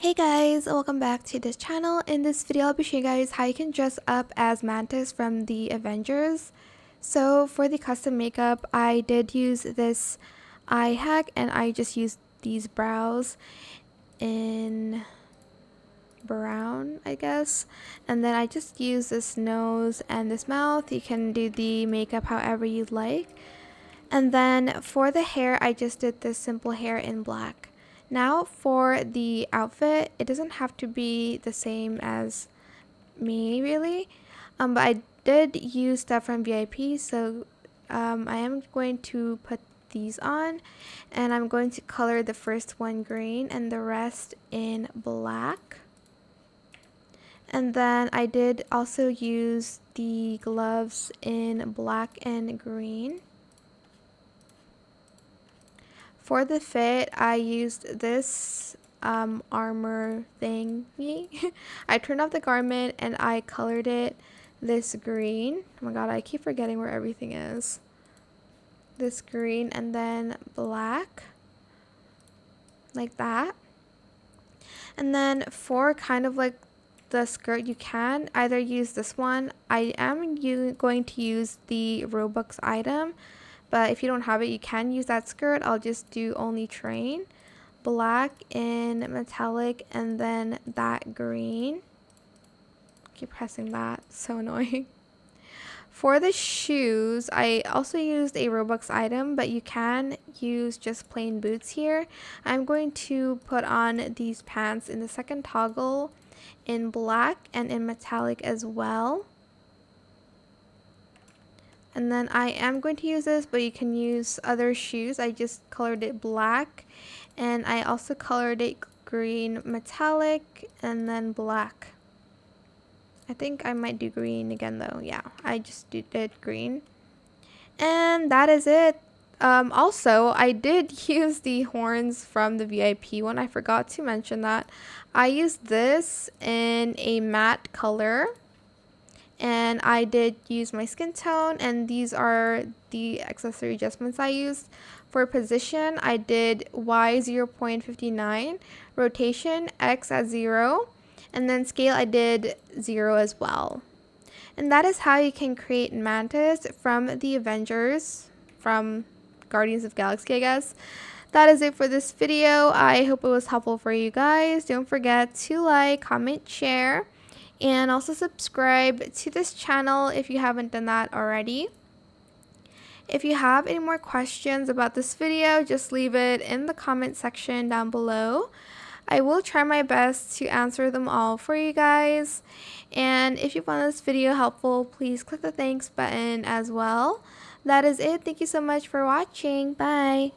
Hey guys, welcome back to this channel. In this video, I'll be showing you guys how you can dress up as Mantis from the Avengers. So for the custom makeup, I did use this eye hack and I just used these brows in brown, I guess. And then I just used this nose and this mouth. You can do the makeup however you like. And then for the hair, I just did this simple hair in black. Now for the outfit, it doesn't have to be the same as me really, but I did use stuff from VIP, so I am going to put these on, and I'm going to color the first one green and the rest in black. And then I did also use the gloves in black and green. For the fit, I used this armor thingy. I turned off the garment and I colored it this green. Oh my god, I keep forgetting where everything is. This green and then black. Like that. And then for kind of like the skirt, you can either use this one. I am going to use the Roblox item. But if you don't have it, you can use that skirt. I'll just do only train. Black in metallic and then that green. Keep pressing that. So annoying. For the shoes, I also used a Roblox item, but you can use just plain boots here. I'm going to put on these pants in the second toggle in black and in metallic as well. And then I am going to use this, but you can use other shoes. I just colored it black. And I also colored it green metallic and then black. I think I might do green again though. Yeah, I just did green. And that is it. Also, I did use the horns from the VIP one. I forgot to mention that. I used this in a matte color. And I did use my skin tone, and these are the accessory adjustments I used. For position, I did Y 0.59, rotation X at 0, and then scale I did 0 as well. And that is how you can create Mantis from the Avengers, from Guardians of Galaxy, I guess. That is it for this video. I hope it was helpful for you guys. Don't forget to like, comment, share, and also subscribe to this channel if you haven't done that already. If you have any more questions about this video, just leave it in the comment section down below. I will try my best to answer them all for you guys. And if you found this video helpful, please click the thanks button as well. That is it. Thank you so much for watching. Bye.